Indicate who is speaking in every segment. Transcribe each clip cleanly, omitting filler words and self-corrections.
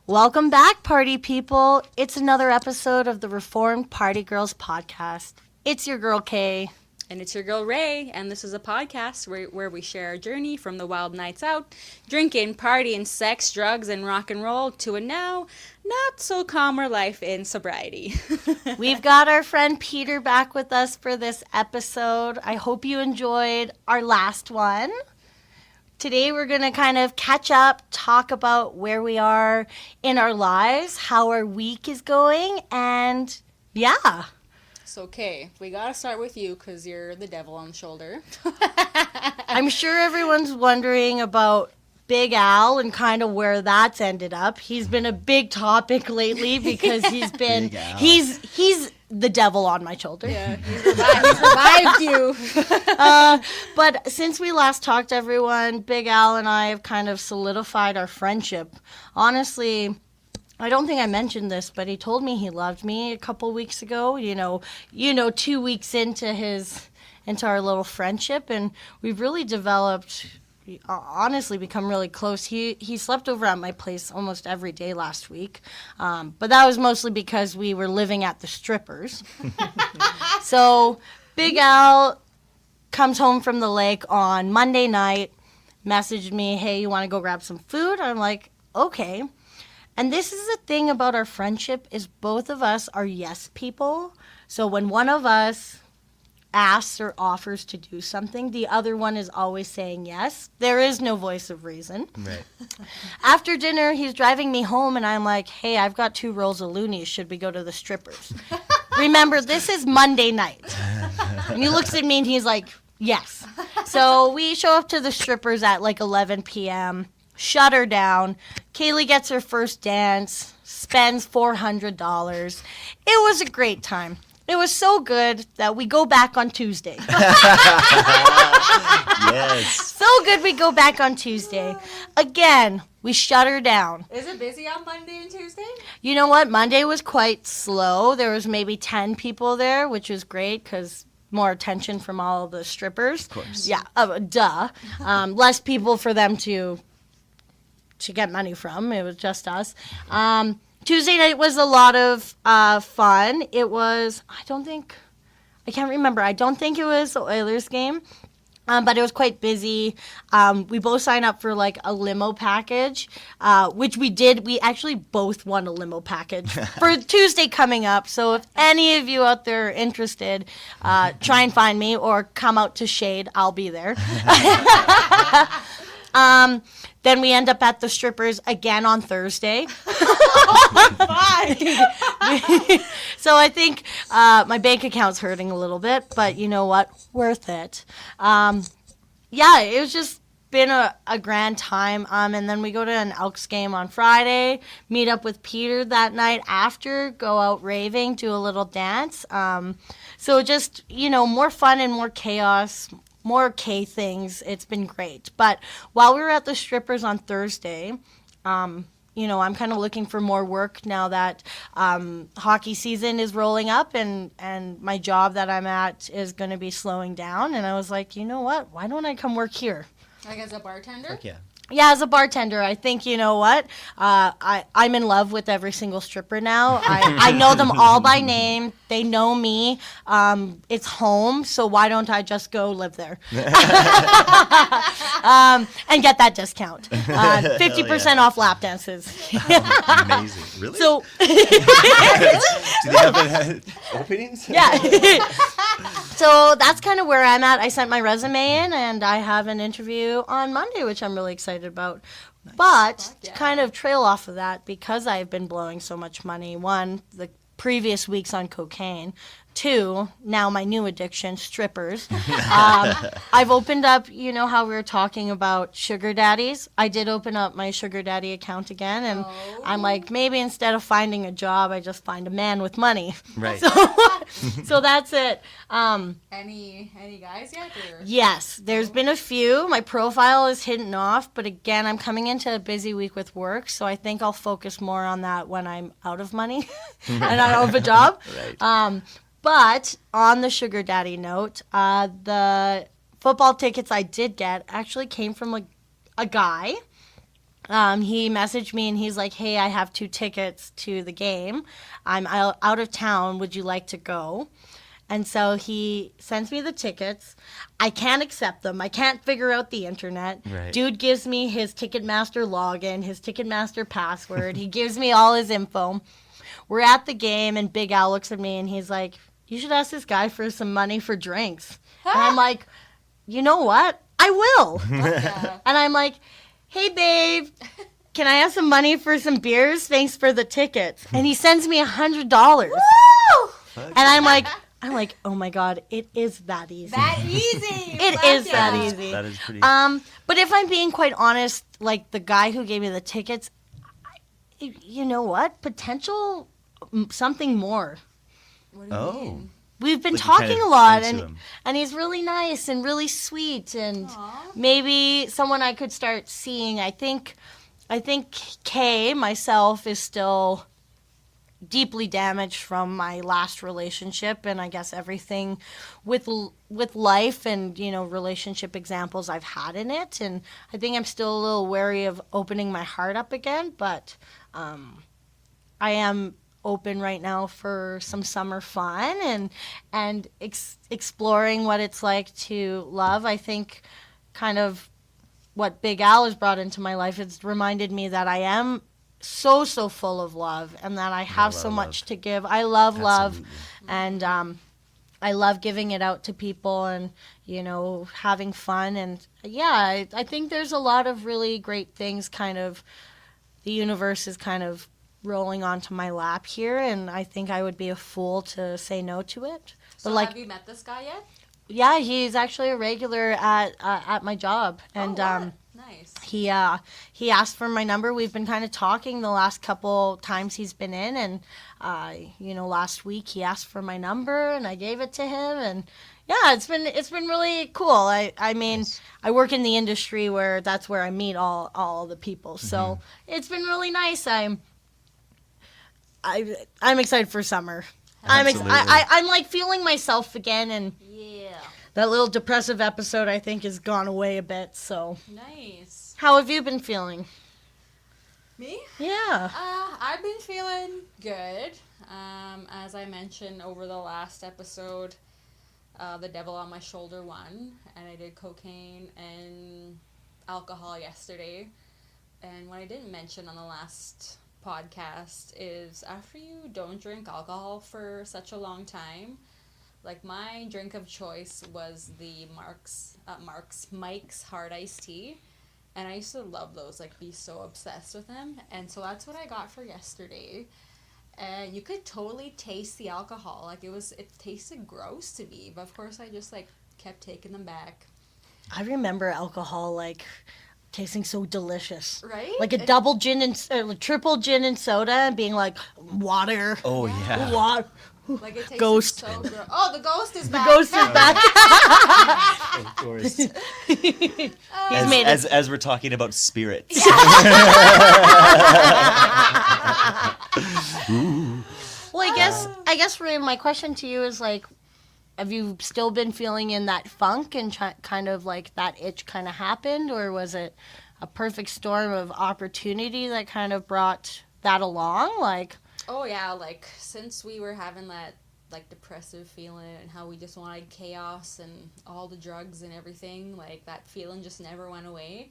Speaker 1: Welcome back, party people. It's another episode of the Reformed Party Girls podcast. It's your girl, Kay.
Speaker 2: And it's your girl, Ray. And this is a podcast where we share our journey from the wild nights out, drinking, partying, sex, drugs, and rock and roll to a now not so calmer life in sobriety.
Speaker 1: We've got our friend Peter back with us for this episode. I hope you enjoyed our last one. Today we're going to kind of catch up, talk about where we are in our lives, how our week is going, and yeah.
Speaker 2: So, Kay, we got to start with you because you're the devil on the shoulder.
Speaker 1: I'm sure everyone's wondering about Big Al and kind of where that's ended up. He's been a big topic lately because he's been, he's the devil on my shoulder.
Speaker 2: Yeah, he's revived you.
Speaker 1: But since we last talked to everyone, Big Al and I have kind of solidified our friendship. Honestly, I don't think I mentioned this, but he told me he loved me a couple weeks ago, you know, 2 weeks into our little friendship, and we've really developed, honestly, become really close. He slept over at my place almost every day last week, but that was mostly because we were living at the strippers. So Big Al comes home from the lake on Monday night, messaged me, hey, you want to go grab some food? I'm like, okay. And this is the thing about our friendship is both of us are yes people. So when one of us asks or offers to do something, the other one is always saying yes. There is no voice of reason.
Speaker 3: Right.
Speaker 1: After dinner, he's driving me home, and I'm like, hey, I've got 2 rolls of loonies. Should we go to the strippers? Remember, this is Monday night. And he looks at me, and he's like, yes. So we show up to the strippers at like 11 p.m., shut her down. Kaylee gets her first dance, spends $400. It was a great time. It was so good that we go back on Tuesday.
Speaker 3: Yes.
Speaker 1: So good we go back on Tuesday. Again, we shut her down.
Speaker 2: Is it busy on Monday and Tuesday?
Speaker 1: You know what? Monday was quite slow. There was maybe 10 people there, which was great because more attention from all of the strippers.
Speaker 3: Of course.
Speaker 1: Yeah, duh. Less people for them to get money from. It was just us. Tuesday night was a lot of fun. It was, I can't remember. I don't think it was the Oilers game, but it was quite busy. We both signed up for like a limo package, which we did. We actually both won a limo package for Tuesday coming up. So if any of you out there are interested, try and find me or come out to Shade. I'll be there. Then we end up at the strippers again on Thursday. So I think my bank account's hurting a little bit, but you know what? Worth it. Yeah, it was just been a grand time. And then we go to an Elks game on Friday, meet up with Peter that night after, go out raving, do a little dance. So just, more fun and more chaos, more K things. It's been great. But while we were at the strippers on Thursday, I'm kind of looking for more work now that hockey season is rolling up and my job that I'm at is going to be slowing down. And I was like, you know what? Why don't I come work here?
Speaker 2: Like as a bartender?
Speaker 3: Heck yeah.
Speaker 1: Yeah, as a bartender, I think, you know what? I'm in love with every single stripper now. I know them all by name. They know me. It's home, so why don't I just go live there? And get that discount. 50% off lap dances.
Speaker 3: Amazing. Really?
Speaker 1: So,
Speaker 3: Do they have openings?
Speaker 1: yeah. So that's kind of where I'm at. I sent my resume in, and I have an interview on Monday, which I'm really excited about. Nice. But to kind of trail off of that, because I've been blowing so much money, 1, the previous weeks on cocaine, 2, now my new addiction, strippers. I've opened up, how we were talking about sugar daddies. I did open up my sugar daddy account again, and I'm like, maybe instead of finding a job, I just find a man with money.
Speaker 3: Right.
Speaker 1: So that's it.
Speaker 2: Any guys yet? Or?
Speaker 1: Yes, there's been a few. My profile is hidden off, but again, I'm coming into a busy week with work, so I think I'll focus more on that when I'm out of money and out of a job.
Speaker 3: Right.
Speaker 1: But on the sugar daddy note, the football tickets I did get actually came from a guy he messaged me and he's like, hey, I have 2 tickets to the game. I'm out of town. Would you like to go? And so he sends me the tickets. I can't accept them. I can't figure out the internet.
Speaker 3: Right.
Speaker 1: Dude gives me his Ticketmaster login, his Ticketmaster password. He gives me all his info. We're at the game, and Big Al looks at me, and he's like, you should ask this guy for some money for drinks. And I'm like, you know what? I will.
Speaker 2: Yeah.
Speaker 1: And I'm like, hey, babe, can I have some money for some beers? Thanks for the tickets. And he sends me $100.
Speaker 2: Woo!
Speaker 1: And I'm like, oh my God, it is that easy.
Speaker 2: That easy.
Speaker 1: It is that easy.
Speaker 3: That is pretty.
Speaker 1: But if I'm being quite honest, like the guy who gave me the tickets, you know what? Potential something more.
Speaker 2: What do you mean?
Speaker 1: We've been
Speaker 3: Like you're kind
Speaker 1: talking
Speaker 3: of
Speaker 1: a lot,
Speaker 3: into him.
Speaker 1: and he's really nice and really sweet, and
Speaker 2: Aw.
Speaker 1: maybe someone I could start seeing. I think Kay myself is still deeply damaged from my last relationship, and I guess everything with life and relationship examples I've had in it, and I think I'm still a little wary of opening my heart up again, but I am open right now for some summer fun and exploring what it's like to love. I think kind of what Big Al has brought into my life, it's reminded me that I am so full of love and that I have so much to give. I love love, and I love giving it out to people and having fun, and I think there's a lot of really great things. Kind of the universe is kind of rolling onto my lap here, and I think I would be a fool to say no to it.
Speaker 2: So
Speaker 1: But
Speaker 2: have you met this guy yet?
Speaker 1: yeah, he's actually a regular at my job, and
Speaker 2: what? Nice.
Speaker 1: he asked for my number. We've been kind of talking the last couple times he's been in, and last week he asked for my number and I gave it to him, and yeah, it's been really cool. I mean,
Speaker 3: Yes.
Speaker 1: I work in the industry where that's where I meet all the people, so it's been really nice. I'm excited for summer.
Speaker 3: Absolutely.
Speaker 1: I'm like feeling myself again, and
Speaker 2: Yeah.
Speaker 1: that little depressive episode I think has gone away a bit. So,
Speaker 2: Nice.
Speaker 1: how have you been feeling?
Speaker 2: Me?
Speaker 1: Yeah.
Speaker 2: I've been feeling good. As I mentioned over the last episode, the devil on my shoulder won, and I did cocaine and alcohol yesterday. And what I didn't mention on the last podcast is after you don't drink alcohol for such a long time, like my drink of choice was the Mike's hard iced tea, and I used to love those, like be so obsessed with them, and so that's what I got for yesterday. And you could totally taste the alcohol, like it tasted gross to me, but of course I just like kept taking them back.
Speaker 1: I remember alcohol like tasting so delicious.
Speaker 2: Right?
Speaker 1: Like a double gin and triple gin and soda, and being like water.
Speaker 3: Oh yeah.
Speaker 1: Water.
Speaker 2: Like it tasted
Speaker 1: Ghost.
Speaker 2: so gross. Oh, the ghost is
Speaker 1: The
Speaker 2: back.
Speaker 1: ghost is back.
Speaker 3: Of course.
Speaker 1: He's made it.
Speaker 3: As we're talking about spirits.
Speaker 1: Well, I guess, Ray, my question to you is like, have you still been feeling in that funk and kind of like that itch kind of happened, or was it a perfect storm of opportunity that kind of brought that along? Like,
Speaker 2: Oh yeah, like since we were having that like depressive feeling and how we just wanted chaos and all the drugs and everything, like that feeling just never went away.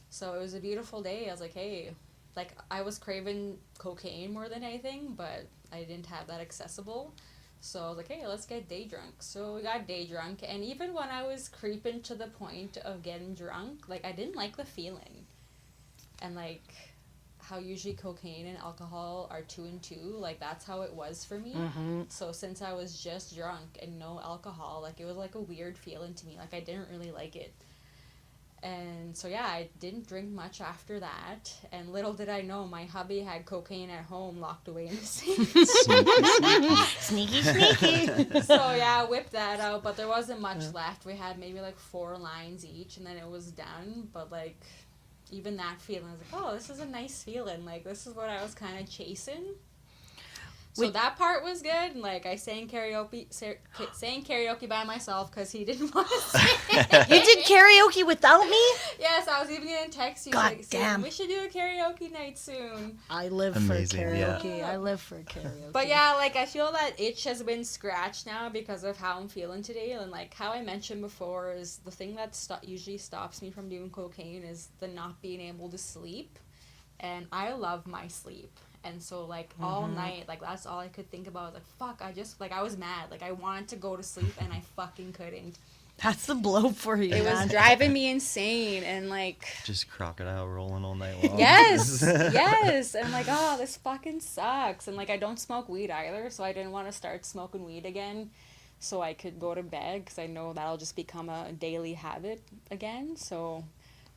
Speaker 2: So it was a beautiful day. I was like, hey, like I was craving cocaine more than anything, but I didn't have that accessible. So I was like, hey, let's get day drunk. So we got day drunk, and even when I was creeping to the point of getting drunk, like I didn't like the feeling. And like how usually cocaine and alcohol are 2 and 2, like that's how it was for me. So since I was just drunk and no alcohol, like it was like a weird feeling to me, like I didn't really like it. And so yeah, I didn't drink much after that, and little did I know my hubby had cocaine at home locked away in the safe.
Speaker 1: sneaky, sneaky.
Speaker 2: So yeah, I whipped that out, but there wasn't much left. We had maybe like 4 lines each, and then it was done. But like even that feeling, I was like, oh, this is a nice feeling. Like this is what I was kind of chasing. So that part was good. Like, I sang karaoke by myself because he didn't want to sing.
Speaker 1: You did karaoke without me?
Speaker 2: Yes, I was even going to text you.
Speaker 1: God
Speaker 2: like,
Speaker 1: damn.
Speaker 2: We should do a karaoke night soon.
Speaker 1: I live
Speaker 3: Amazing,
Speaker 1: for
Speaker 3: yeah.
Speaker 1: karaoke. I live for karaoke.
Speaker 2: But yeah, like, I feel that itch has been scratched now because of how I'm feeling today. And, like, how I mentioned before is the thing that usually stops me from doing cocaine is the not being able to sleep. And I love my sleep. And so, like, all night, like, that's all I could think about. Like, fuck, I was mad. Like, I wanted to go to sleep, and I fucking couldn't.
Speaker 1: That's the blow for you,
Speaker 2: It
Speaker 1: man.
Speaker 2: was driving me insane, and, like...
Speaker 3: Just crocodile rolling all night long.
Speaker 2: Yes! Yes! And I'm like, oh, this fucking sucks. And, like, I don't smoke weed either, so I didn't want to start smoking weed again so I could go to bed, because I know that'll just become a daily habit again, so...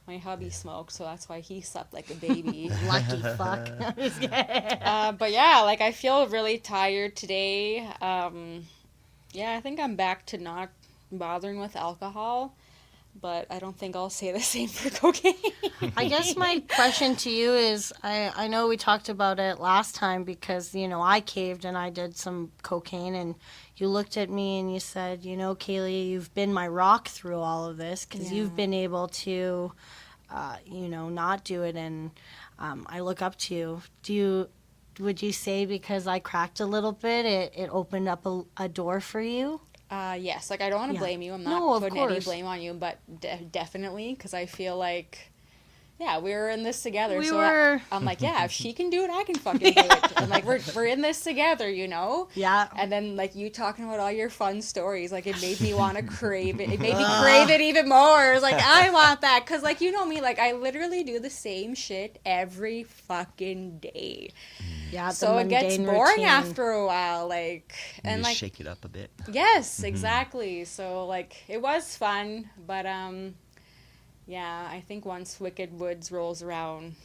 Speaker 2: My hubby smoked, so that's why he slept like a baby.
Speaker 1: Lucky fuck.
Speaker 2: But yeah, like, I feel really tired today. Yeah, I think I'm back to not bothering with alcohol, but I don't think I'll say the same for cocaine.
Speaker 1: I guess my question to you is, I know we talked about it last time because, you know, I caved and I did some cocaine, and you looked at me and you said, you know, Kaylee, you've been my rock through all of this because you've been able to, you know, not do it, and I look up to you. Would you say because I cracked a little bit, it opened up a door for you?
Speaker 2: Yes, like, I don't want to blame you. I'm
Speaker 1: No,
Speaker 2: not
Speaker 1: of
Speaker 2: putting any
Speaker 1: course.
Speaker 2: blame on you, but definitely, because I feel like, yeah, we were in this together.
Speaker 1: We
Speaker 2: so
Speaker 1: were.
Speaker 2: I'm like, yeah, if she can do it, I can fucking do it. And, like, we're in this together, you know?
Speaker 1: Yeah.
Speaker 2: And then, like, you talking about all your fun stories, like, it made me want to crave it. It made me crave it even more. It was like, I want that. Because, like, you know me, like, I literally do the same shit every fucking day.
Speaker 1: Yeah,
Speaker 2: So it gets
Speaker 1: mundane
Speaker 2: boring
Speaker 1: routine.
Speaker 2: after a while, like,
Speaker 3: You
Speaker 2: and
Speaker 3: just
Speaker 2: like,
Speaker 3: shake it up a bit.
Speaker 2: yes, exactly. So, like, it was fun, but yeah, I think once Wicked Woods rolls around,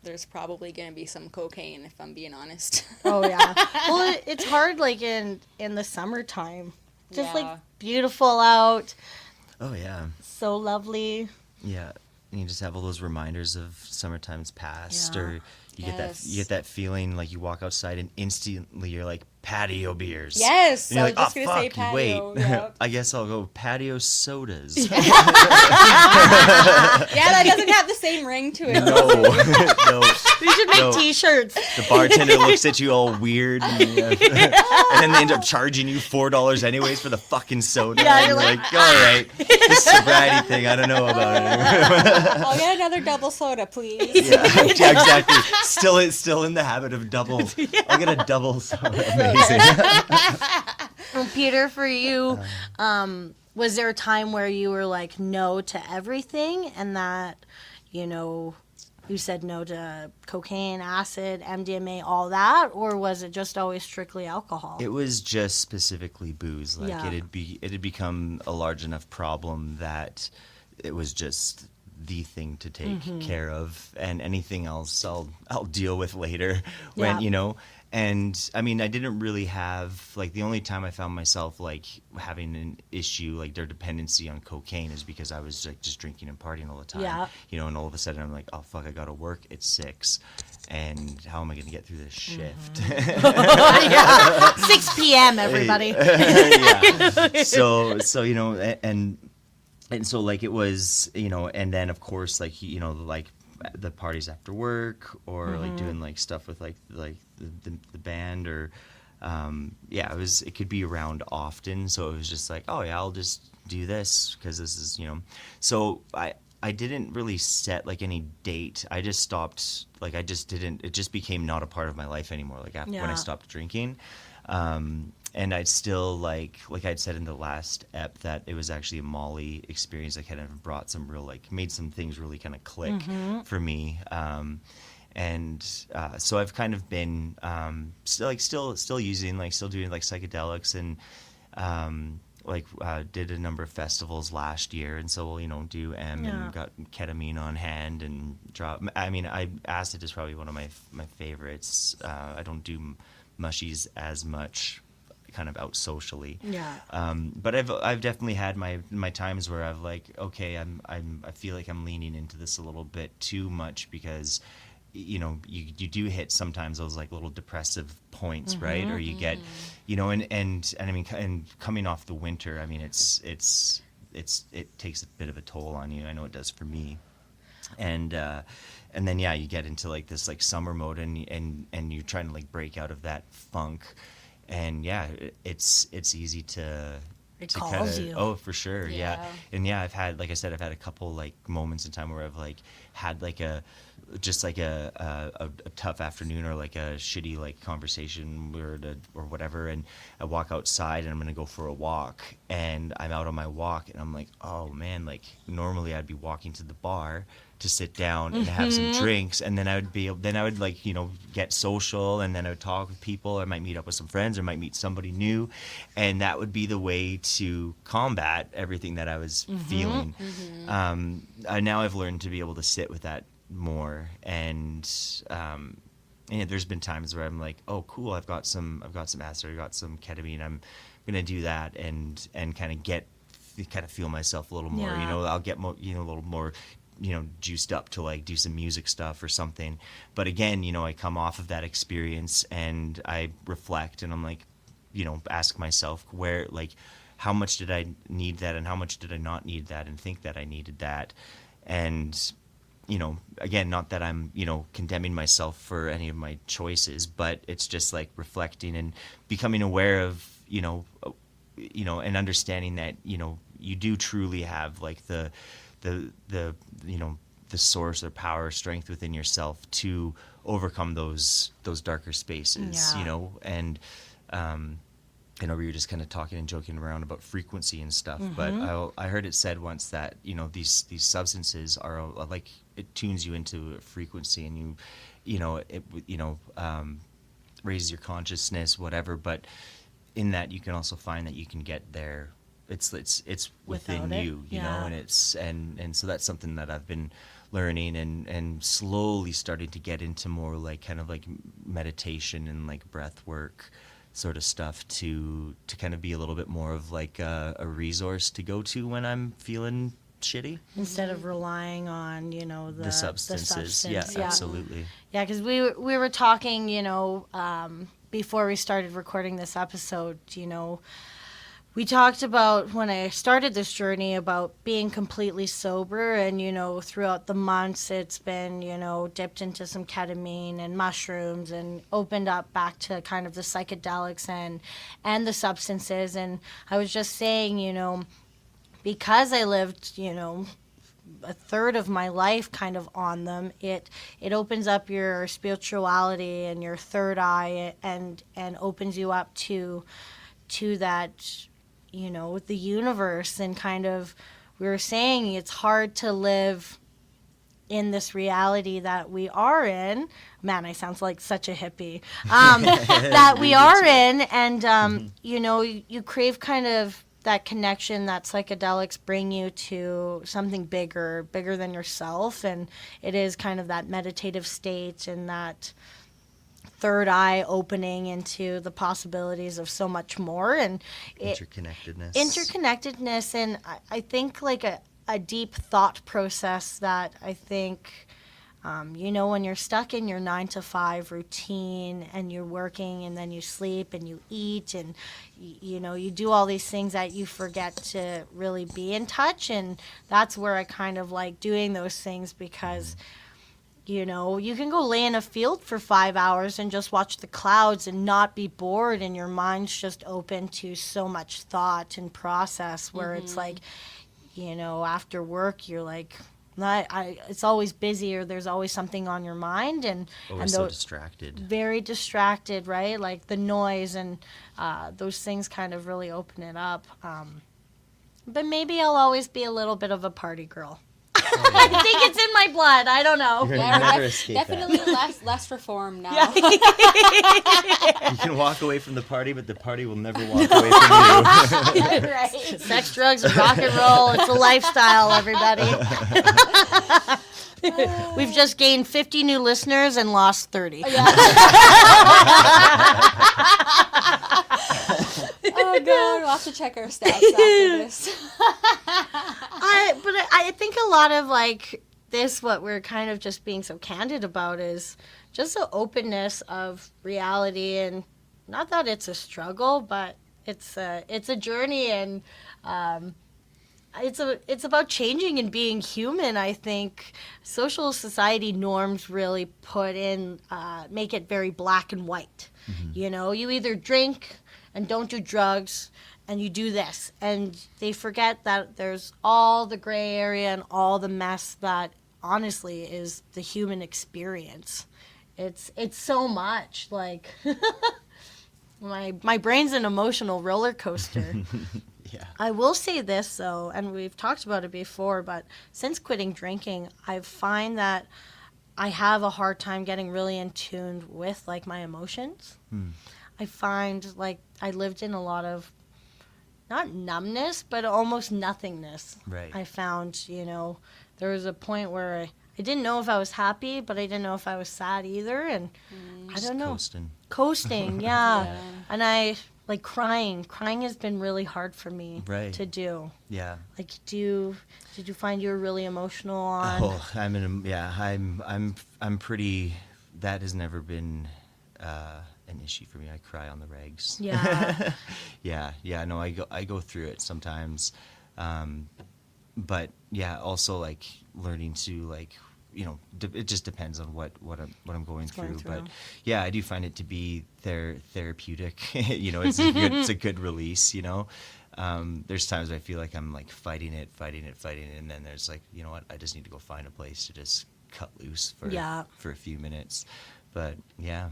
Speaker 2: there's probably gonna be some cocaine, if I'm being honest.
Speaker 1: Oh yeah. Well, it's hard, like, in the summertime. Just
Speaker 2: Yeah.
Speaker 1: like beautiful out,
Speaker 3: Oh yeah,
Speaker 1: so lovely.
Speaker 3: yeah. And you just have all those reminders of summertime's past,
Speaker 1: Yeah.
Speaker 3: or you
Speaker 2: Yes.
Speaker 3: get that feeling like you walk outside and instantly you're like, patio beers.
Speaker 2: Yes,
Speaker 3: And you're
Speaker 2: I
Speaker 3: like,
Speaker 2: was just
Speaker 3: oh,
Speaker 2: gonna say
Speaker 3: fuck,
Speaker 2: patio.
Speaker 3: wait.
Speaker 2: Yeah.
Speaker 3: I guess I'll go patio sodas.
Speaker 2: Yeah, that doesn't have the same ring to it.
Speaker 3: No.
Speaker 1: We should make
Speaker 3: No.
Speaker 1: T-shirts.
Speaker 3: The bartender looks at you all weird, and then they end up charging you $4 anyways for the fucking soda.
Speaker 1: Yeah,
Speaker 3: and
Speaker 1: you're
Speaker 3: you're
Speaker 1: like,
Speaker 3: like, all right, this sobriety thing, I don't know about it.
Speaker 2: I'll get another double soda, please.
Speaker 3: Yeah, exactly. Still in the habit of double. I'll get a double soda. Amazing.
Speaker 1: Well, Peter, for you, was there a time where you were like no to everything, and that, you know, you said no to cocaine, acid, MDMA, all that, or was it just always strictly alcohol?
Speaker 3: It was just specifically booze. Like
Speaker 1: Yeah.
Speaker 3: it had become a large enough problem that it was just the thing to take care of, and anything else I'll deal with later when
Speaker 1: Yeah.
Speaker 3: you know. And I mean, I didn't really have, like, the only time I found myself like having an issue, like their dependency on cocaine, is because I was like just drinking and partying all the time.
Speaker 1: Yeah.
Speaker 3: You know, and all of a sudden I'm like, oh fuck, I gotta work at 6, and how am I gonna get through this shift?
Speaker 1: Yeah. 6 p.m. everybody.
Speaker 3: Yeah. So you know, and so like it was, you know, and then of course, like, you know, like the parties after work, or like doing like stuff with like the band, or yeah, it could be around often, so it was just like, oh yeah, I'll just do this because this is, you know. So I didn't really set like any date. I just stopped, like, I just didn't, it just became not a part of my life anymore, like after when I
Speaker 1: Yeah.
Speaker 3: stopped drinking. And I'd still like I'd said in the last ep, that it was actually a Molly experience that kind of brought some real, like, made some things really kind of click for me. And so I've kind of been still using, like, still doing like psychedelics, and did a number of festivals last year, and so we'll, you know, do and got ketamine on hand and drop. I mean, acid is probably one of my favorites. I don't do mushies as much, kind of out socially.
Speaker 1: Yeah.
Speaker 3: But I've definitely had my times where I've like, okay, I feel like I'm leaning into this a little bit too much, because you know, you do hit sometimes those like little depressive points, right? Or you get, you know, and I mean, and coming off the winter, I mean, it takes a bit of a toll on you. I know it does for me. And then you get into like this like summer mode, and you're trying to like break out of that funk, and it's easy to
Speaker 1: calls
Speaker 3: kinda,
Speaker 1: you.
Speaker 3: oh, for sure,
Speaker 2: Yeah.
Speaker 3: and I've had, like I said, I've had a couple like moments in time where I've like had like a tough afternoon, or like a shitty like conversation or whatever, and I walk outside and I'm gonna go for a walk, and I'm out on my walk and I'm like, oh man, like normally I'd be walking to the bar to sit down and have some drinks, and then I would like, you know, get social, and then I would talk with people. I might meet up with some friends, or might meet somebody new, and that would be the way to combat everything that I was feeling. Now I've learned to be able to sit with that more, and there's been times where I'm like, oh cool, I've got some acid, I've got some ketamine, I'm gonna do that, and kind of feel myself a little more.
Speaker 1: Yeah.
Speaker 3: You know, I'll get more, you know, a little more, you know, juiced up to like do some music stuff or something. But again, you know, I come off of that experience and I reflect, and I'm like, you know, ask myself where, like, how much did I need that, and how much did I not need that, and think that I needed that. And, you know, again, not that I'm, you know, condemning myself for any of my choices, but it's just like reflecting and becoming aware of, you know, and understanding that, you know, you do truly have like the you know, the source or power or strength within yourself to overcome those darker spaces, you know. And you know, we were just kind of talking and joking around about frequency and stuff, but I heard it said once that, you know, these substances are like, it tunes you into a frequency, and raises your consciousness, whatever, but in that you can also find that you can get there. It's within
Speaker 1: Without it,
Speaker 3: you, you know, and it's and so that's something that I've been learning and slowly starting to get into more like kind of like meditation and like breath work sort of stuff to kind of be a little bit more of like a resource to go to when I'm feeling shitty,
Speaker 1: instead of relying on, you know, the
Speaker 3: substances.
Speaker 1: the
Speaker 3: Yeah,
Speaker 1: substance.
Speaker 3: absolutely.
Speaker 1: Yeah, because we were talking, you know, before we started recording this episode, you know, we talked about, when I started this journey, about being completely sober, and, you know, throughout the months it's been, you know, dipped into some ketamine and mushrooms and opened up back to kind of the psychedelics and the substances. And I was just saying, you know, because I lived, you know, a third of my life kind of on them, it opens up your spirituality and your third eye, and opens you up to that, you know, the universe. And kind of, we were saying, it's hard to live in this reality that we are in. Man, I sound like such a hippie. That we are in, and you know, you crave kind of that connection that psychedelics bring you to something bigger than yourself, and it is kind of that meditative state and that third eye opening into the possibilities of so much more, and interconnectedness, and I think like a deep thought process that I think, you know, when you're stuck in your 9-to-5 routine and you're working and then you sleep and you eat and, you know, you do all these things that you forget to really be in touch. And that's where I kind of like doing those things, because, you know, you can go lay in a field for 5 hours and just watch the clouds and not be bored, and your mind's just open to so much thought and process, where it's like, you know, after work you're like, it's always busy, or there's always something on your mind, and
Speaker 3: so distracted.
Speaker 1: Very distracted, right? Like the noise and those things kind of really open it up. But maybe I'll always be a little bit of a party girl. Oh, yeah. I think it's in my blood. I don't know.
Speaker 2: Definitely less reform now.
Speaker 1: Yeah.
Speaker 3: You can walk away from the party, but the party will never walk away from you.
Speaker 1: Right. Sex, drugs, and rock and roll. It's a lifestyle, everybody. We've just gained 50 new listeners and lost 30.
Speaker 2: Oh, God. We'll have to check our stats after this.
Speaker 1: I think a lot of, like, what we're kind of just being so candid about is just the openness of reality, and not that it's a struggle, but it's a journey, and it's about changing and being human. I think social society norms really make it very black and white. You know, you either drink and don't do drugs, and you do this, and they forget that there's all the gray area and all the mess that honestly is the human experience. It's so much, like my brain's an emotional roller coaster.
Speaker 3: Yeah.
Speaker 1: I will say this though, and we've talked about it before, but since quitting drinking, I find that I have a hard time getting really in tune with like my emotions. I find like I lived in a lot of not numbness, but almost nothingness.
Speaker 3: Right.
Speaker 1: I found, you know, there was a point where I didn't know if I was happy, but I didn't know if I was sad either, and I don't know. Coasting, yeah. And I like crying. Crying has been really hard for me to do.
Speaker 3: Yeah.
Speaker 1: Like, did you find you were really emotional on?
Speaker 3: Oh, I'm pretty. That has never been an issue for me. I cry on the regs.
Speaker 1: Yeah.
Speaker 3: yeah. No, I go through it sometimes, but yeah, also like learning to like, you know, it just depends on what I'm going through. But yeah, I do find it to be therapeutic. You know, it's a good release. You know, there's times I feel like I'm like fighting it, and then there's like, you know what, I just need to go find a place to just cut loose for a few minutes. But yeah.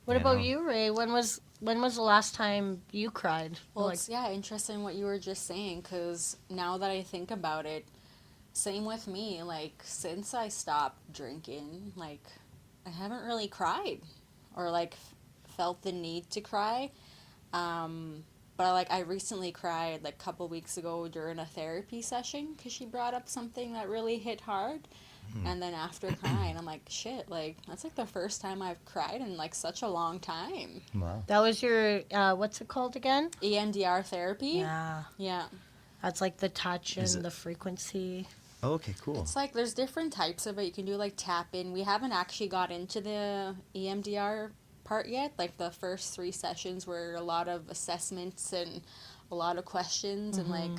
Speaker 1: What about you, Ray? When was the last time you cried?
Speaker 2: Well, it's interesting what you were just saying, because now that I think about it, same with me. Like, since I stopped drinking, like, I haven't really cried or like felt the need to cry. But like I recently cried like a couple weeks ago during a therapy session because she brought up something that really hit hard. And then after crying, I'm like, shit, like, that's like the first time I've cried in like such a long time.
Speaker 3: Wow.
Speaker 1: That was your, what's it called again?
Speaker 2: EMDR therapy. Yeah.
Speaker 1: That's like the touch and the frequency.
Speaker 3: Oh, okay, cool.
Speaker 2: It's like there's different types of it. You can do like tap-in. We haven't actually got into the EMDR part yet. Like the first 3 sessions were a lot of assessments and a lot of questions. And like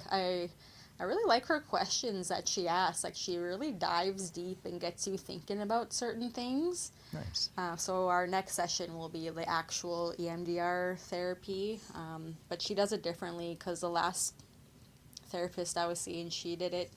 Speaker 2: I really like her questions that she asks. Like, she really dives deep and gets you thinking about certain things.
Speaker 3: Nice.
Speaker 2: So our next session will be the actual EMDR therapy. But she does it differently because the last therapist I was seeing, she did it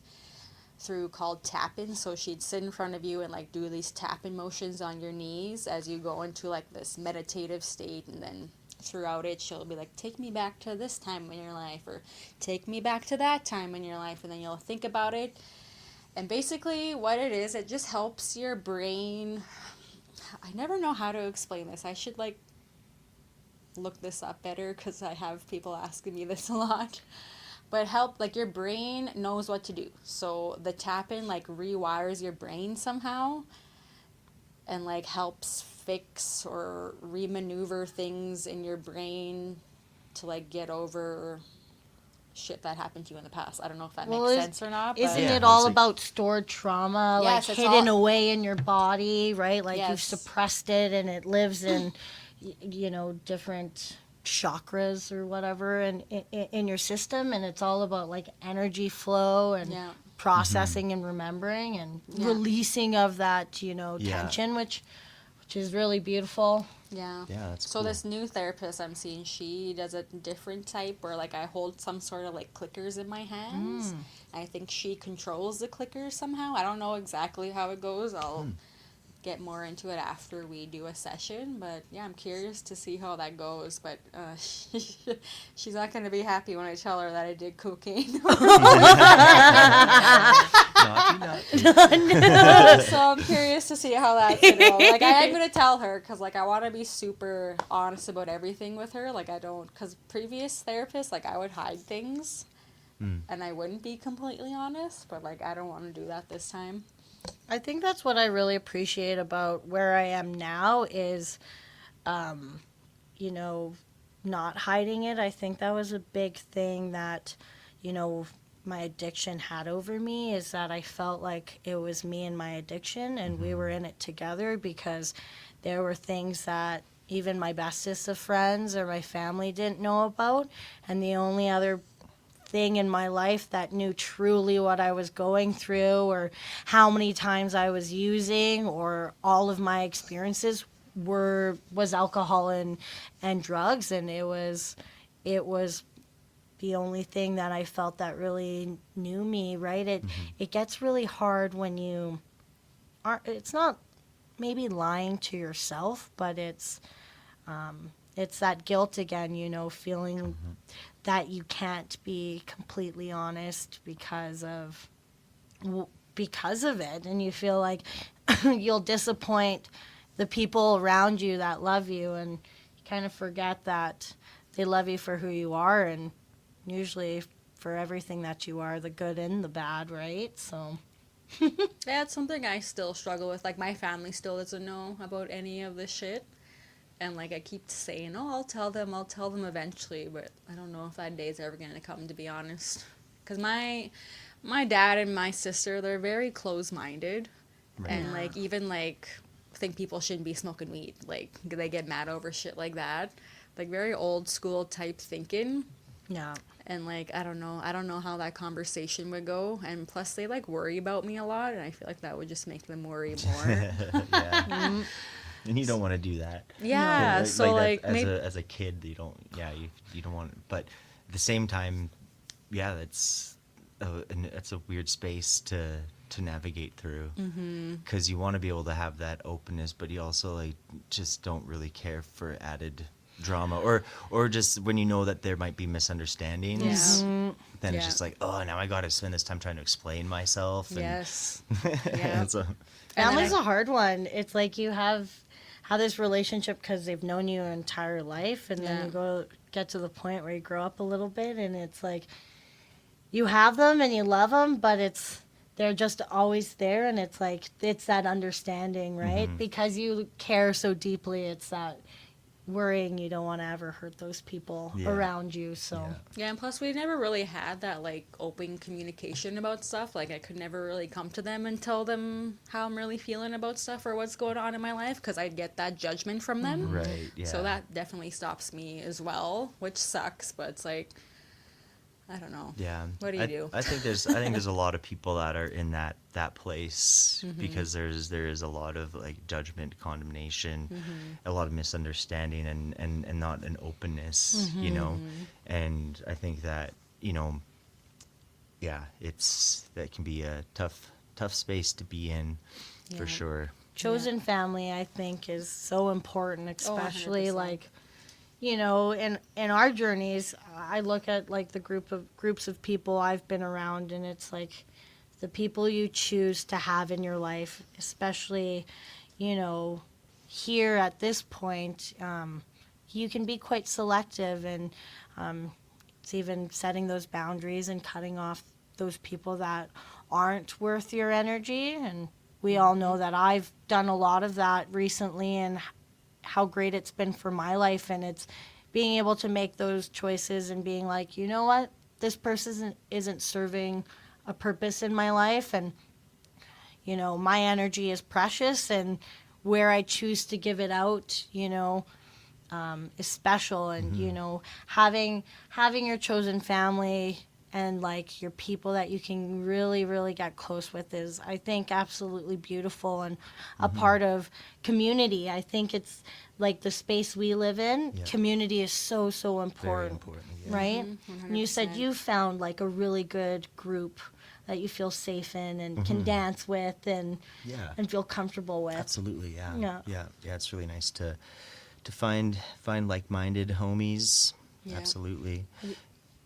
Speaker 2: through called tap-in. So she'd sit in front of you and like do these tap-in motions on your knees as you go into like this meditative state, and then throughout it she'll be like, take me back to this time in your life, or take me back to that time in your life, and then you'll think about it. And basically what it is, it just helps your brain. I never know how to explain this. I should like look this up better because I have people asking me this a lot. But like your brain knows what to do. So the tap-in like rewires your brain somehow and like helps fix or remaneuver things in your brain to like get over shit that happened to you in the past. I don't know if that makes sense or not. But
Speaker 1: isn't it all about stored trauma, like hidden away in your body, right? Like you've suppressed it and it lives in, you know, different chakras or whatever in your system, and it's all about like energy flow and processing and remembering and releasing of that, you know, tension, which is really beautiful.
Speaker 2: Yeah.
Speaker 3: Yeah, that's
Speaker 2: so
Speaker 3: cool.
Speaker 2: This new therapist I'm seeing, she does a different type where like I hold some sort of like clickers in my hands. I think she controls the clickers somehow. I don't know exactly how it goes. I'll get more into it after we do a session, but yeah, I'm curious to see how that goes. But she's not going to be happy when I tell her that I did cocaine. So I'm curious to see how that's going to go. Like, I am going to tell her because like I want to be super honest about everything with her. Like, I don't, because previous therapists, like I would hide things and I wouldn't be completely honest, but like I don't want to do that this time.
Speaker 1: I think that's what I really appreciate about where I am now is, you know, not hiding it. I think that was a big thing that, you know, my addiction had over me is that I felt like it was me and my addiction, and we were in it together, because there were things that even my bestest of friends or my family didn't know about, and the only other thing in my life that knew truly what I was going through or how many times I was using or all of my experiences was alcohol and drugs, and it was the only thing that I felt that really knew me, right? It gets really hard when you are, it's not maybe lying to yourself, but it's that guilt again, feeling that you can't be completely honest because of it, and you feel like you'll disappoint the people around you that love you, and you kind of forget that they love you for who you are, and usually for everything that you are, the good and the bad, right? So
Speaker 2: That's something I still struggle with. Like, my family still doesn't know about any of this shit. And, like, I keep saying, oh, I'll tell them eventually. But I don't know if that day's ever going to come, to be honest. Because my dad and my sister, they're very close-minded.
Speaker 3: Right.
Speaker 2: And, like, even, like, think people shouldn't be smoking weed. Like, they get mad over shit like that. Like, very old-school type thinking.
Speaker 1: yeah.
Speaker 2: And, like, I don't know how that conversation would go. And plus, they, like, worry about me a lot. And I feel like that would just make them worry more.
Speaker 3: Yeah. And you don't want to do that.
Speaker 2: Yeah. So, like,
Speaker 3: that,
Speaker 2: maybe...
Speaker 3: as a kid, you don't want. But at the same time, yeah, that's a weird space to navigate through. Because you want to be able to have that openness, but you also, like, just don't really care for added drama, or just when you know that there might be misunderstandings, then it's just like, oh, now I got to spend this time trying to explain myself. And
Speaker 2: Yes. Yeah.
Speaker 3: so,
Speaker 1: Family's a hard one. It's like you have this relationship because they've known you your entire life, and then you get to the point where you grow up a little bit, and it's like you have them and you love them, but they're just always there, and it's like it's that understanding, right? Because you care so deeply, it's that worrying you don't want to ever hurt those people around you. So
Speaker 2: Yeah, and plus we never really had that, like, open communication about stuff. Like, I could never really come to them and tell them how I'm really feeling about stuff or what's going on in my life, because I'd get that judgment from them.
Speaker 3: right, yeah.
Speaker 2: So that definitely stops me as well, which sucks, but it's like, I don't know.
Speaker 3: Yeah.
Speaker 2: What do you do?
Speaker 3: I think there's a lot of people that are in that place because there is a lot of, like, judgment, condemnation, a lot of misunderstanding, and not an openness, And I think that, that can be a tough space to be in, for sure.
Speaker 1: chosen family, I think, is so important, especially
Speaker 2: 100%.
Speaker 1: like, in our journeys. I look at like the groups of people I've been around, and it's like the people you choose to have in your life, especially, here at this point, you can be quite selective, and it's even setting those boundaries and cutting off those people that aren't worth your energy. And we all know that I've done a lot of that recently, and how great it's been for my life. And it's being able to make those choices and being like, you know what, this person isn't serving a purpose in my life, and my energy is precious, and where I choose to give it out, is special. And having your chosen family and like your people that you can really, really get close with is, I think, absolutely beautiful and a part of community. I think it's like the space we live in.
Speaker 3: Yeah.
Speaker 1: Community is so, so important,
Speaker 3: Very important, yeah.
Speaker 1: right?
Speaker 2: 100%.
Speaker 1: And you said you found like a really good group that you feel safe in and can dance with and feel comfortable with.
Speaker 3: Absolutely,
Speaker 1: Yeah.
Speaker 3: Yeah. It's really nice to find like-minded homies.
Speaker 2: Yeah.
Speaker 3: Absolutely.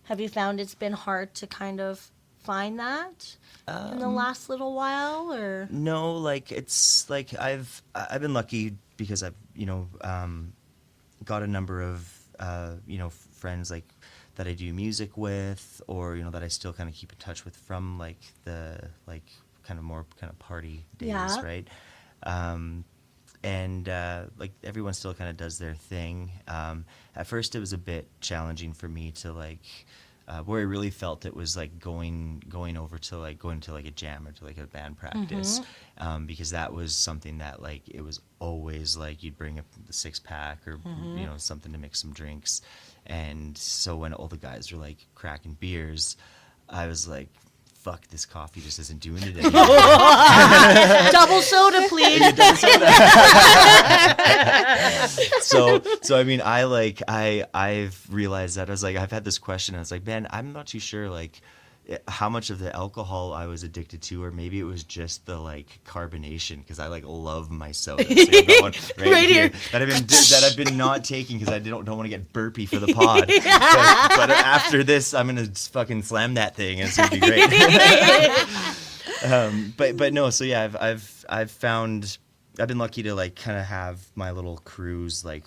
Speaker 1: Have you found it's been hard to kind of find that in the last little while, or?
Speaker 3: No, like it's like I've been lucky because I've got a number of friends like that I do music with, or that I still kind of keep in touch with from like the like kind of more kind of party days, right? And like everyone still kind of does their thing. At first, it was a bit challenging for me to like where I really felt it was like going to like a jam or to like a band practice, because that was something that like it was always like you'd bring the 6-pack or you know, something to mix some drinks, and so when all the guys were like cracking beers, I was like, fuck, this coffee just isn't doing it anymore.
Speaker 1: Double soda, please.
Speaker 3: So I mean, I've realized that I was like, I've had this question. I was like, man, I'm not too sure like how much of the alcohol I was addicted to, or maybe it was just the like carbonation, because I like love my sodas. Like, I've got one right here that I've been not taking because I don't want to get burpy for the pod. But after this, I'm gonna fucking slam that thing, and it's gonna be great. But no, so yeah, I've been lucky to like kind of have my little crews, like,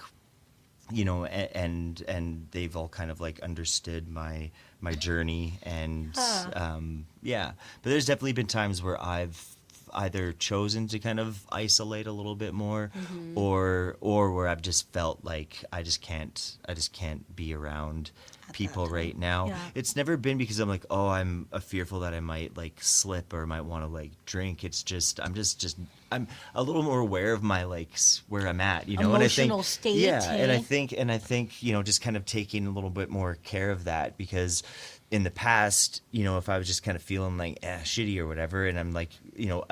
Speaker 3: you know, and they've all kind of like understood my journey, and yeah, but there's definitely been times where I've either chosen to kind of isolate a little bit more, or where I've just felt like I just can't be around people right now.
Speaker 1: Yeah.
Speaker 3: It's never been because I'm like, oh, I'm fearful that I might like slip or might want to like drink. It's just I'm a little more aware of my like where I'm at, you know.
Speaker 1: Emotional
Speaker 3: and I think,
Speaker 1: state.
Speaker 3: yeah,
Speaker 1: Hey?
Speaker 3: and I think you know, just kind of taking a little bit more care of that, because in the past, you know, if I was just kind of feeling like shitty or whatever, and I'm like, you know,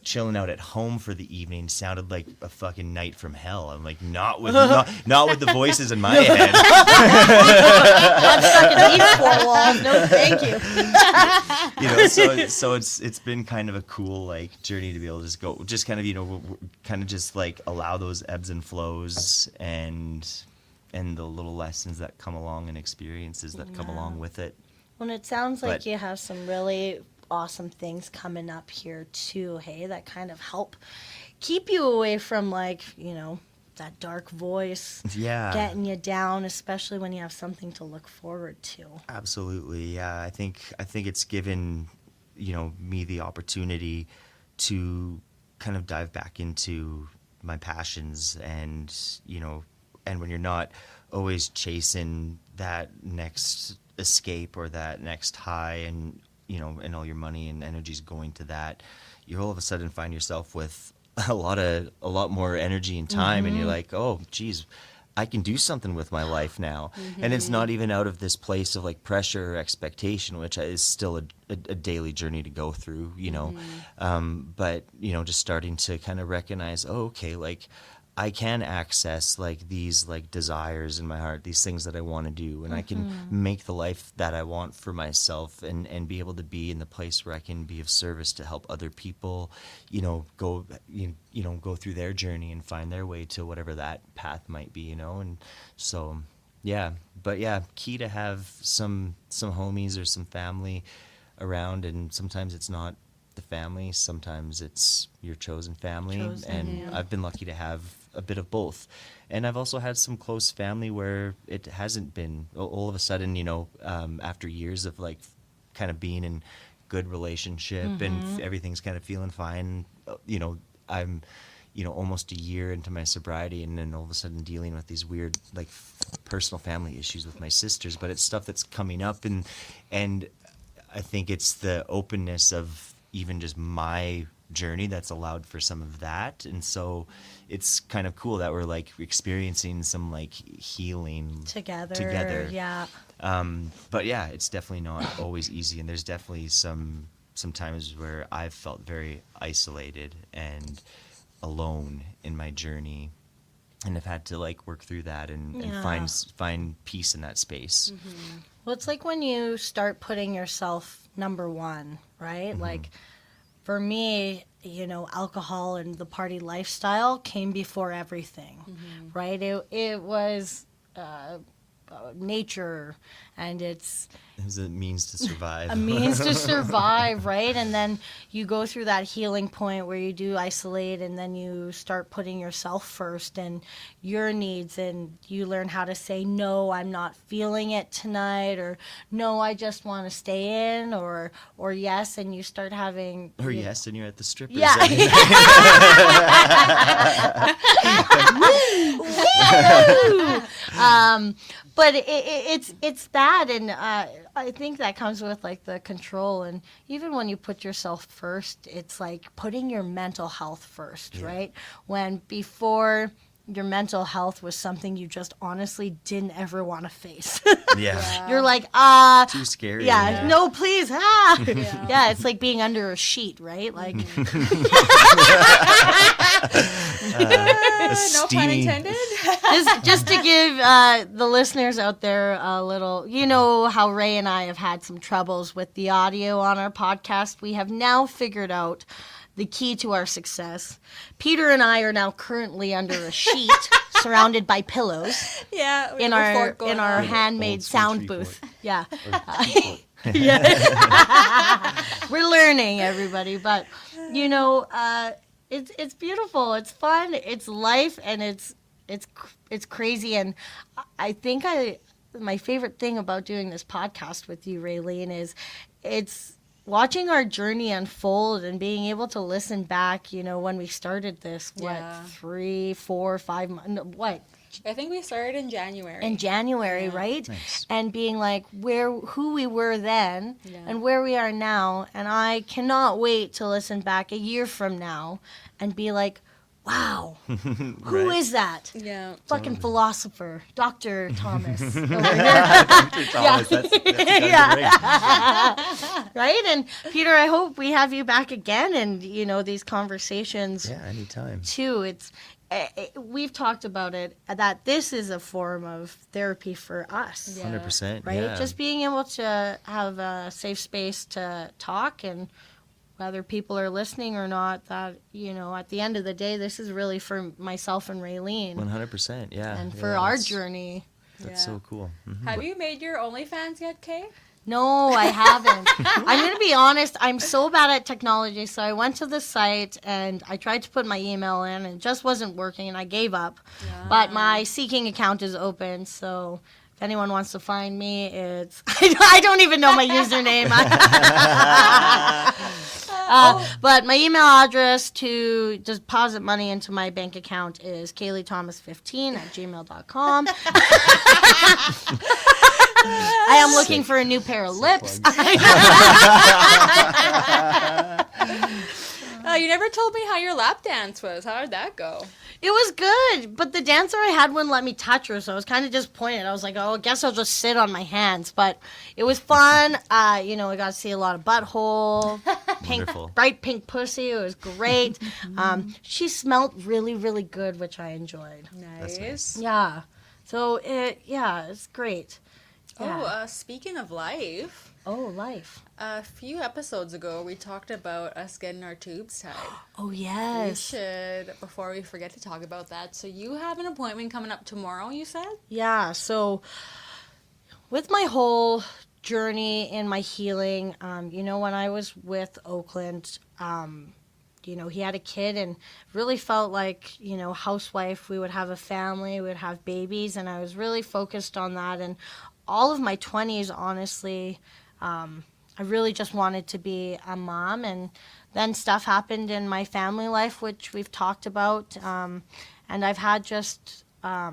Speaker 3: chilling out at home for the evening sounded like a fucking night from hell. I'm like, not with the voices in my head.
Speaker 1: I'm stuck in these four walls. No, thank you.
Speaker 3: You know, so it's been kind of a cool like journey to be able to just kind of, you know, kind of just like allow those ebbs and flows and the little lessons that come along and experiences that come along with it.
Speaker 1: Well, it sounds like
Speaker 3: But-
Speaker 1: you have some really awesome things coming up here too, hey, that kind of help keep you away from like, you know, that dark voice
Speaker 3: Yeah.
Speaker 1: getting you down, especially when you have something to look forward to.
Speaker 3: Absolutely, yeah. I think it's given, you know, me the opportunity to kind of dive back into my passions, and you know, and when you're not always chasing that next escape or that next high, and you know, and all your money and energy's going to that, you all of a sudden find yourself with a lot more energy and time, and you're like, oh geez, I can do something with my life now. And it's not even out of this place of like pressure or expectation, which is still a daily journey to go through, you know. But you know, just starting to kind of recognize, oh, okay, like I can access like these like desires in my heart, these things that I want to do, and I can make the life that I want for myself, and be able to be in the place where I can be of service to help other people, you know, go through their journey and find their way to whatever that path might be, you know. And so yeah, but yeah, key to have some homies or some family around, and sometimes it's not the family, sometimes it's your chosen family. And I've been lucky to have a bit of both, and I've also had some close family where it hasn't been all of a sudden, you know, after years of like kind of being in good relationship and everything's kind of feeling fine, you know, I'm, you know, almost a year into my sobriety, and then all of a sudden dealing with these weird like personal family issues with my sisters, but it's stuff that's coming up, and I think it's the openness of even just my journey that's allowed for some of that. And so it's kind of cool that we're like experiencing some like healing together.
Speaker 1: Yeah.
Speaker 3: But yeah, it's definitely not always easy, and there's definitely some times where I've felt very isolated and alone in my journey, and I've had to like work through that and find peace in that space.
Speaker 1: Well, it's like when you start putting yourself number one, right? Like for me, you know, alcohol and the party lifestyle came before everything, right? It was nature, and it's
Speaker 3: It was a means to survive.
Speaker 1: a means to survive, right? And then you go through that healing point where you do isolate, and then you start putting yourself first and your needs, and you learn how to say, no, I'm not feeling it tonight, or no, I just want to stay in, or yes, and you start having...
Speaker 3: Or yes, and you're at the strippers.
Speaker 1: Yeah. but it's that, and I think that comes with like the control, and even when you put yourself first, it's like putting your mental health first, right? When before your mental health was something you just honestly didn't ever want to face.
Speaker 3: Yeah.
Speaker 1: You're like,
Speaker 3: Too scary.
Speaker 1: yeah, no, please, yeah, it's like being under a sheet, right? Like,
Speaker 2: no pun intended.
Speaker 1: just to give the listeners out there a little, you know how Ray and I have had some troubles with the audio on our podcast. We have now figured out the key to our success. Peter and I are now currently under a sheet surrounded by pillows.
Speaker 2: Yeah,
Speaker 1: in our handmade sound booth. Yeah. We're learning, everybody, but you know, it's beautiful. It's fun. It's life, and it's crazy. And I think my favorite thing about doing this podcast with you, Raylene, is it's watching our journey unfold and being able to listen back, you know, when we started this, 3, 4, 5 months, what?
Speaker 2: I think we started in January.
Speaker 1: In January, right?
Speaker 3: Nice.
Speaker 1: And being like who we were then and where we are now. And I cannot wait to listen back a year from now and be like, wow, who is that?
Speaker 2: Yeah.
Speaker 1: Fucking philosopher, Dr. Thomas. Over here.
Speaker 3: Dr. Thomas, that's
Speaker 1: Right? And Peter, I hope we have you back again, and you know, these conversations
Speaker 3: yeah, anytime.
Speaker 1: too. We've talked about it, that this is a form of therapy for us.
Speaker 2: Yeah.
Speaker 3: 100%.
Speaker 1: Right?
Speaker 3: Yeah.
Speaker 1: Just being able to have a safe space to talk, and whether people are listening or not, that, you know, at the end of the day, this is really for myself and Raylene.
Speaker 3: 100%. Yeah.
Speaker 1: And for
Speaker 3: yeah,
Speaker 1: our
Speaker 3: that's-
Speaker 1: journey.
Speaker 3: That's so cool. Mhm.
Speaker 2: Have you made your OnlyFans yet, Kay?
Speaker 1: No, I haven't. I'm going to be honest. I'm so bad at technology. So I went to the site and I tried to put my email in, and it just wasn't working, and I gave up.
Speaker 2: Yeah.
Speaker 1: But my Seeking account is open. So if anyone wants to find me, it's I don't even know my username. But my email address to deposit money into my bank account is kayleethomas15@gmail.com. I am looking for a new pair of lips.
Speaker 2: You never told me how your lap dance was. How did that go?
Speaker 1: It was good, but the dancer I had wouldn't let me touch her, so I was kind of disappointed. I was like, oh, I guess I'll just sit on my hands. But it was fun. You know, I got to see a lot of butthole,
Speaker 3: Wonderful.
Speaker 1: bright pink pussy. It was great. She smelled really, really good, which I enjoyed.
Speaker 3: That's nice.
Speaker 1: Yeah. So, it's great. Yeah.
Speaker 2: Oh, speaking of life,
Speaker 1: Life.
Speaker 2: a few episodes ago we talked about us getting our tubes tied.
Speaker 1: Oh,
Speaker 2: We
Speaker 1: yes.
Speaker 2: should, before we forget to talk about that. So you have an appointment coming up tomorrow, you said?
Speaker 1: Yeah, so with my whole journey in my healing, you know, when I was with Oakland, you know, he had a kid and really felt like, you know, housewife, we would have a family, we would have babies, and I was really focused on that. And all of my 20s, honestly, I really just wanted to be a mom, and then stuff happened in my family life, which we've talked about, and I've had just, I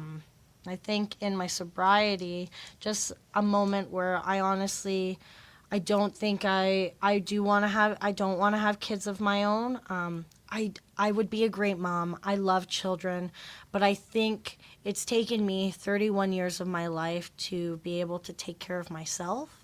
Speaker 1: think in my sobriety, just a moment where I honestly, I don't think I don't want to have kids of my own. I would be a great mom. I love children, but I think it's taken me 31 years of my life to be able to take care of myself.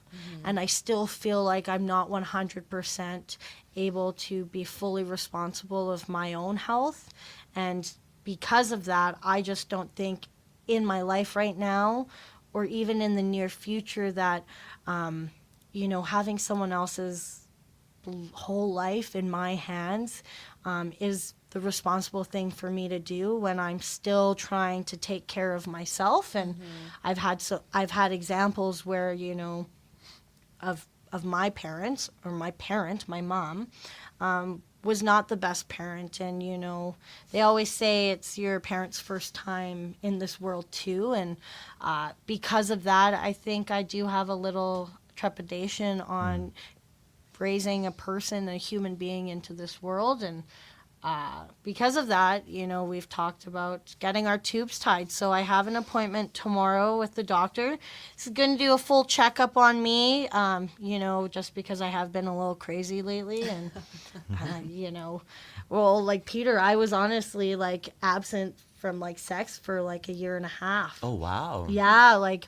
Speaker 1: And I still feel like I'm not 100% able to be fully responsible of my own health. And because of that, I just don't think in my life right now, or even in the near future, that, you know, having someone else's whole life in my hands is the responsible thing for me to do when I'm still trying to take care of myself. And I've had examples where, you know, of my parents, or my mom, was not the best parent. And, you know, they always say it's your parents' first time in this world too. And because of that, I think I do have a little trepidation on raising a person, a human being, into this world. And because of that, we've talked about getting our tubes tied. So I have an appointment tomorrow with the doctor. He's going to do a full checkup on me, just because I have been a little crazy lately. And, well, like Peter, I was honestly like absent from like sex for like a year and a half.
Speaker 3: Oh, wow.
Speaker 1: Yeah, like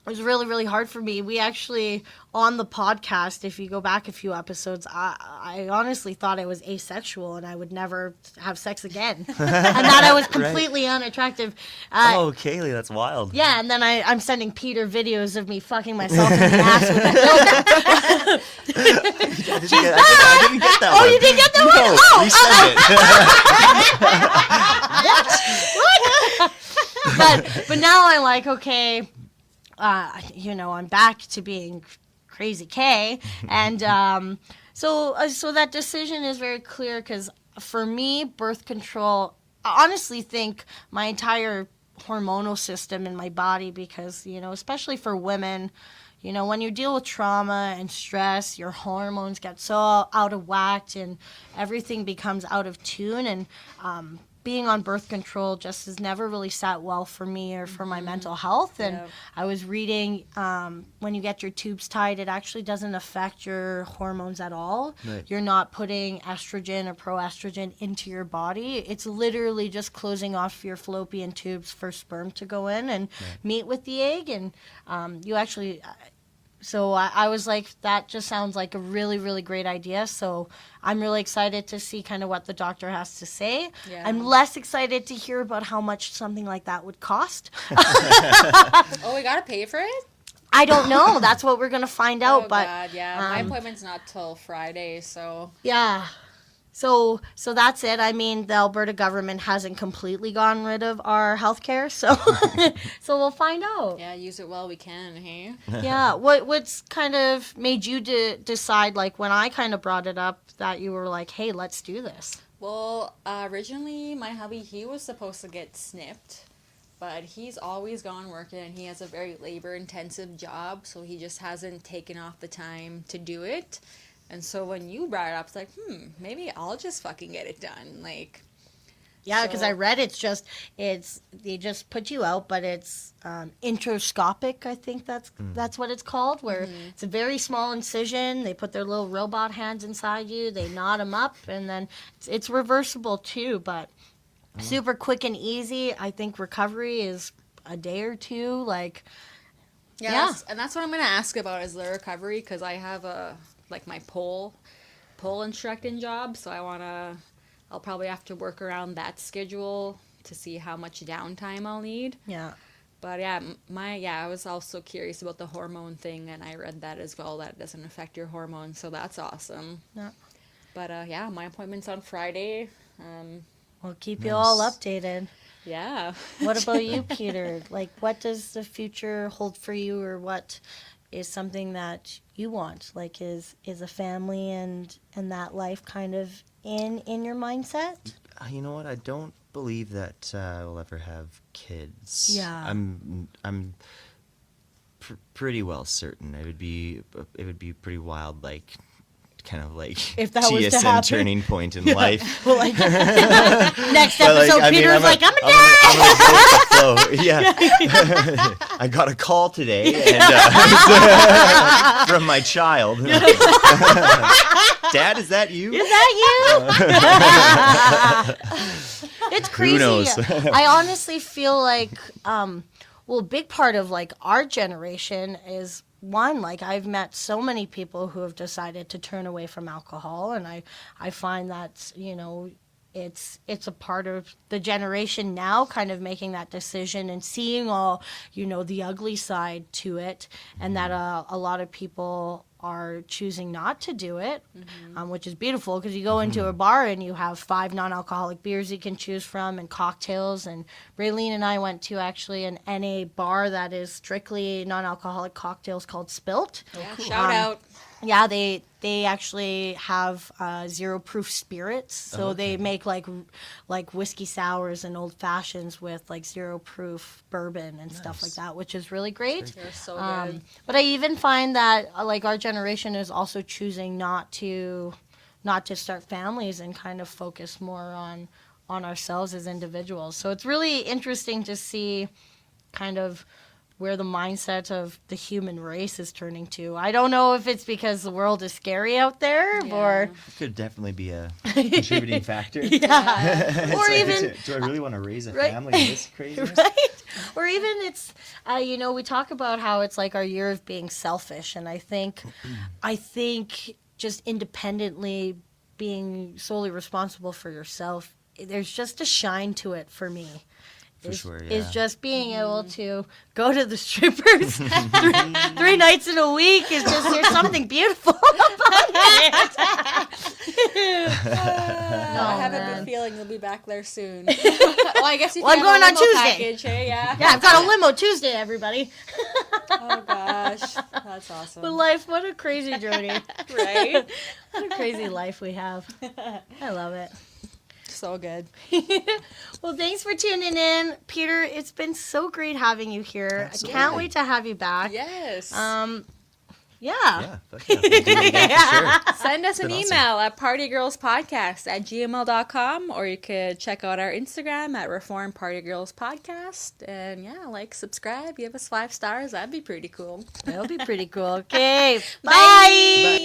Speaker 1: it was really, really hard for me. We actually, on the podcast, if you go back a few episodes, I honestly thought I was asexual and I would never have sex again. And that I was completely unattractive.
Speaker 3: Oh, Kaylee, that's wild.
Speaker 1: Yeah, and then I'm sending Peter videos of me fucking myself in the ass with a dildo.
Speaker 3: I didn't get that one.
Speaker 1: Oh, you didn't get that one?
Speaker 3: No, resend it.
Speaker 1: But now I'm like, okay, I'm back to being crazy K, and so that decision is very clear because for me, birth control. I honestly think my entire hormonal system in my body, because especially for women, when you deal with trauma and stress, your hormones get so out of whack and everything becomes out of tune, and being on birth control just has never really sat well for me or for my mental health. And I was reading when you get your tubes tied, it actually doesn't affect your hormones at all.
Speaker 3: Right.
Speaker 1: You're not putting estrogen or proestrogen into your body. It's literally just closing off your fallopian tubes for sperm to go in and meet with the egg. And you actually... So I was like, that just sounds like a really, really great idea. So I'm really excited to see kind of what the doctor has to say.
Speaker 2: Yeah.
Speaker 1: I'm less excited to hear about how much something like that would cost.
Speaker 2: Oh, we got to pay for it?
Speaker 1: I don't know. That's what we're going to find out.
Speaker 2: Oh,
Speaker 1: but
Speaker 2: God, yeah. My appointment's not till Friday, so...
Speaker 1: Yeah. So that's it. I mean, the Alberta government hasn't completely gotten rid of our healthcare, so so we'll find out.
Speaker 2: Yeah, use it while we can, hey?
Speaker 1: Yeah. What's kind of made you decide, like, when I kind of brought it up, that you were like, hey, let's do this?
Speaker 2: Well, originally, my hubby, he was supposed to get snipped, but he's always gone working, and he has a very labor-intensive job, so he just hasn't taken off the time to do it. And so when you brought it up, it's like, maybe I'll just fucking get it done. Like,
Speaker 1: yeah, because I read they just put you out, but it's introscopic. I think that's what it's called, where it's a very small incision. They put their little robot hands inside you. They knot them up, and then it's reversible too, but super quick and easy. I think recovery is a day or two. Like,
Speaker 2: yeah. And that's what I'm going to ask about is the recovery, because I have my pole instructing job, so I'll probably have to work around that schedule to see how much downtime I'll need.
Speaker 1: Yeah.
Speaker 2: But I was also curious about the hormone thing, and I read that as well, that it doesn't affect your hormones, so that's awesome.
Speaker 1: Yeah.
Speaker 2: But my appointment's on Friday.
Speaker 1: We'll keep you all updated.
Speaker 2: Yeah.
Speaker 1: What about you, Peter? Like, what does the future hold for you, or what is something that you want? Like, is a family and that life kind of in your mindset?
Speaker 3: You know what? I don't believe that I'll ever have kids.
Speaker 1: Yeah.
Speaker 3: I'm pretty well certain. It would be pretty wild, like, kind of like
Speaker 1: if that was to
Speaker 3: TSN
Speaker 1: happen.
Speaker 3: Turning point in life.
Speaker 1: Well, like, next episode,
Speaker 3: like,
Speaker 1: Peter's like, I'm a dad.
Speaker 3: I'm gonna go with the flow. Yeah. I got a call today and, from my child. Dad, is that you?
Speaker 1: Is that you? It's crazy.
Speaker 3: Who knows?
Speaker 1: I honestly feel like, a big part of like our generation is, one, like, I've met so many people who have decided to turn away from alcohol, and I find that, it's a part of the generation now kind of making that decision and seeing all, the ugly side to it, and that a lot of people are choosing not to do it, which is beautiful, because you go into a bar and you have 5 non-alcoholic beers you can choose from and cocktails. And Raylene and I went to actually an NA bar that is strictly non-alcoholic cocktails called Spilt.
Speaker 2: Yeah, cool. Shout out.
Speaker 1: Yeah, they actually have zero proof spirits, so they make like whiskey sours and old fashions with like zero proof bourbon and stuff like that, which is really great.
Speaker 2: They're so good.
Speaker 1: But I even find that like our generation is also choosing not to not to start families and kind of focus more on ourselves as individuals. So it's really interesting to see kind of where the mindset of the human race is turning to. I don't know if it's because the world is scary out there, or
Speaker 3: It could definitely be a contributing factor.
Speaker 1: or
Speaker 3: It's
Speaker 1: even
Speaker 3: like, do I really want to raise a
Speaker 1: Right.
Speaker 3: family in this craziness?
Speaker 1: right, or even it's we talk about how it's like our year of being selfish, and I think just independently being solely responsible for yourself, there's just a shine to it for me.
Speaker 3: For sure, yeah.
Speaker 1: Is just being able to go to the strippers three nights in a week. Is just, there's something beautiful about it.
Speaker 2: I have a
Speaker 1: man.
Speaker 2: good feeling you'll be back there soon. Well, I guess if
Speaker 1: Well,
Speaker 2: you
Speaker 1: I'm
Speaker 2: have
Speaker 1: going
Speaker 2: a
Speaker 1: on
Speaker 2: limo
Speaker 1: Tuesday.
Speaker 2: package, hey, yeah.
Speaker 1: Yeah, I've got a limo Tuesday, everybody.
Speaker 2: Oh gosh, that's awesome.
Speaker 1: But life, what a crazy journey.
Speaker 2: Right?
Speaker 1: What a crazy life we have. I love it.
Speaker 2: So good.
Speaker 1: Well, thanks for tuning in. Peter, it's been so great having you here.
Speaker 3: Absolutely.
Speaker 1: I can't wait to have you back.
Speaker 2: Yes.
Speaker 1: Yeah.
Speaker 3: Yeah, fuck yeah. We'll do it again for sure.
Speaker 2: Send us an
Speaker 3: been awesome.
Speaker 2: email at partygirlspodcast@gmail.com, or you could check out our Instagram at Reform Party Girls Podcast. And yeah, subscribe, give us 5 stars. That'd be pretty cool.
Speaker 1: That'll be pretty cool. Okay.
Speaker 2: Bye.
Speaker 1: Bye.